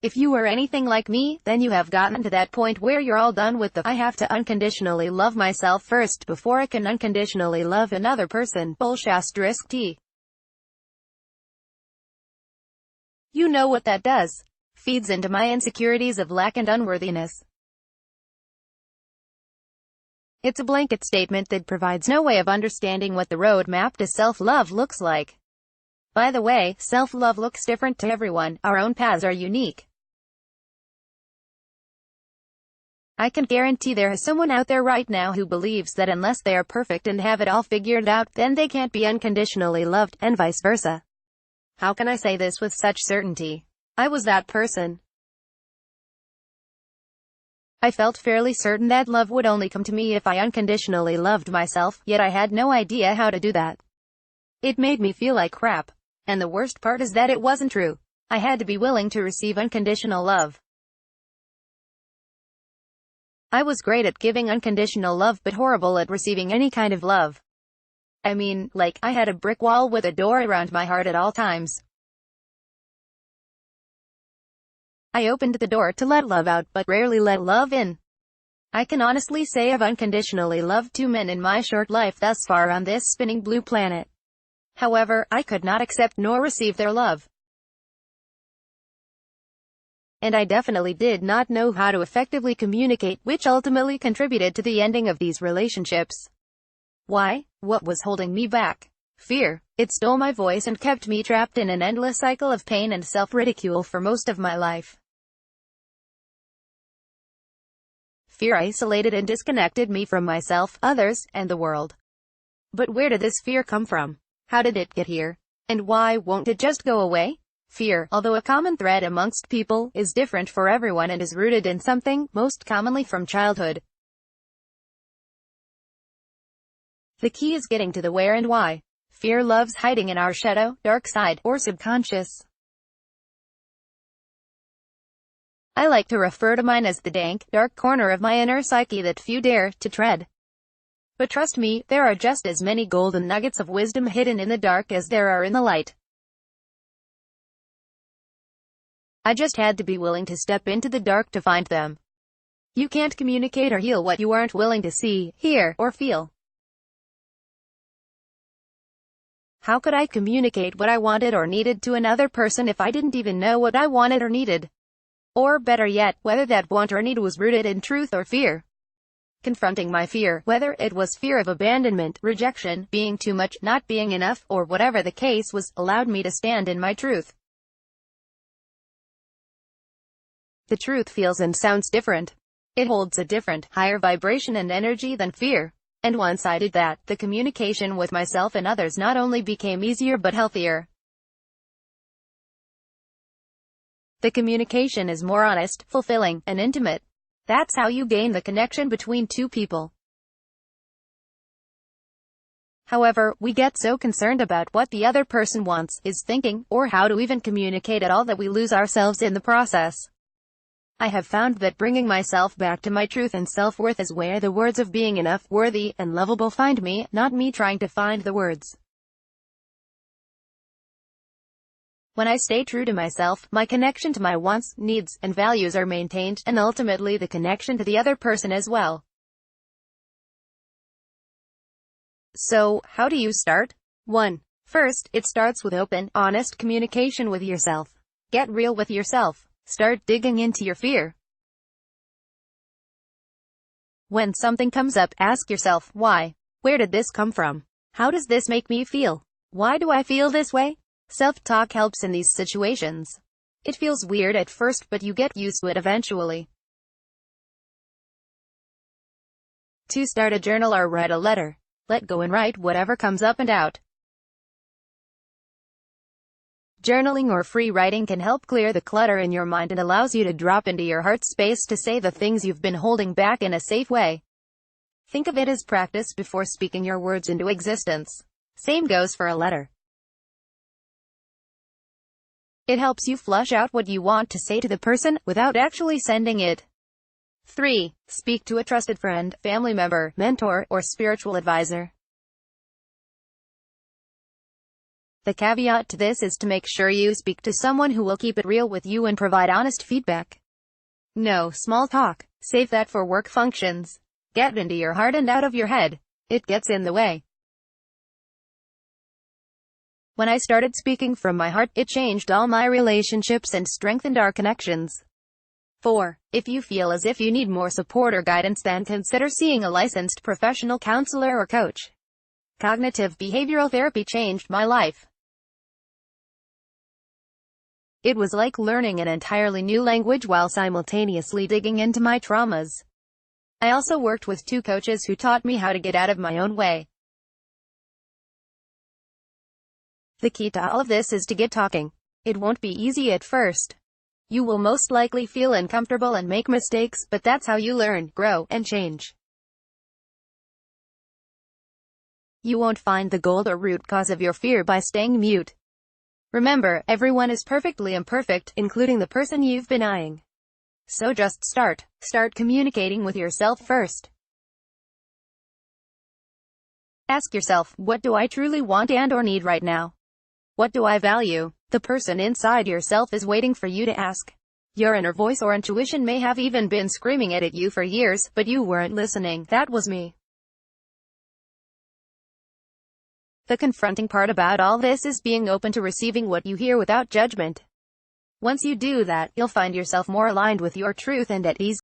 If you were anything like me, then you have gotten to that point where you're all done with the "I have to unconditionally love myself first before I can unconditionally love another person" bullshit. You know what that does? Feeds into my insecurities of lack and unworthiness. It's a blanket statement that provides no way of understanding what the roadmap to self-love looks like. By the way, self-love looks different to everyone. Our own paths are unique. I can guarantee there is someone out there right now who believes that unless they are perfect and have it all figured out, then they can't be unconditionally loved, and vice versa. How can I say this with such certainty? I was that person. I felt fairly certain that love would only come to me if I unconditionally loved myself, yet I had no idea how to do that. It made me feel like crap. And the worst part is that it wasn't true. I had to be willing to receive unconditional love. I was great at giving unconditional love but horrible at receiving any kind of love. I mean, like, I had a brick wall with a door around my heart at all times. I opened the door to let love out, but rarely let love in. I can honestly say I've unconditionally loved 2 men in my short life thus far on this spinning blue planet. However, I could not accept nor receive their love. And I definitely did not know how to effectively communicate, which ultimately contributed to the ending of these relationships. Why? What was holding me back? Fear. It stole my voice and kept me trapped in an endless cycle of pain and self-ridicule for most of my life. Fear isolated and disconnected me from myself, others, and the world. But where did this fear come from? How did it get here? And why won't it just go away? Fear, although a common thread amongst people, is different for everyone and is rooted in something, most commonly from childhood. The key is getting to the where and why. Fear loves hiding in our shadow, dark side, or subconscious. I like to refer to mine as the dank, dark corner of my inner psyche that few dare to tread. But trust me, there are just as many golden nuggets of wisdom hidden in the dark as there are in the light. I just had to be willing to step into the dark to find them. You can't communicate or heal what you aren't willing to see, hear, or feel. How could I communicate what I wanted or needed to another person if I didn't even know what I wanted or needed? Or better yet, whether that want or need was rooted in truth or fear. Confronting my fear, whether it was fear of abandonment, rejection, being too much, not being enough, or whatever the case was, allowed me to stand in my truth. The truth feels and sounds different. It holds a different, higher vibration and energy than fear. And once I did that, the communication with myself and others not only became easier but healthier. The communication is more honest, fulfilling, and intimate. That's how you gain the connection between two people. However, we get so concerned about what the other person wants, is thinking, or how to even communicate at all that we lose ourselves in the process. I have found that bringing myself back to my truth and self-worth is where the words of being enough, worthy, and lovable find me, not me trying to find the words. When I stay true to myself, my connection to my wants, needs, and values are maintained, and ultimately the connection to the other person as well. So, how do you start? 1. First, it starts with open, honest communication with yourself. Get real with yourself. Start digging into your fear. When something comes up, ask yourself, why? Where did this come from? How does this make me feel? Why do I feel this way? Self-talk helps in these situations. It feels weird at first, but you get used to it eventually. 2. Start a journal or write a letter. Let go and write whatever comes up and out. Journaling or free writing can help clear the clutter in your mind and allows you to drop into your heart space to say the things you've been holding back in a safe way. Think of it as practice before speaking your words into existence. Same goes for a letter. It helps you flush out what you want to say to the person, without actually sending it. 3. Speak to a trusted friend, family member, mentor, or spiritual advisor. The caveat to this is to make sure you speak to someone who will keep it real with you and provide honest feedback. No small talk. Save that for work functions. Get into your heart and out of your head. It gets in the way. When I started speaking from my heart, it changed all my relationships and strengthened our connections. 4. If you feel as if you need more support or guidance, then consider seeing a licensed professional counselor or coach. Cognitive behavioral therapy changed my life. It was like learning an entirely new language while simultaneously digging into my traumas. I also worked with 2 coaches who taught me how to get out of my own way. The key to all of this is to get talking. It won't be easy at first. You will most likely feel uncomfortable and make mistakes, but that's how you learn, grow, and change. You won't find the gold or root cause of your fear by staying mute. Remember, everyone is perfectly imperfect, including the person you've been eyeing. So just start communicating with yourself first. Ask yourself, what do I truly want and or need right now? What do I value? The person inside yourself is waiting for you to ask. Your inner voice or intuition may have even been screaming at you for years, but you weren't listening. That was me. The confronting part about all this is being open to receiving what you hear without judgment. Once you do that, you'll find yourself more aligned with your truth and at ease.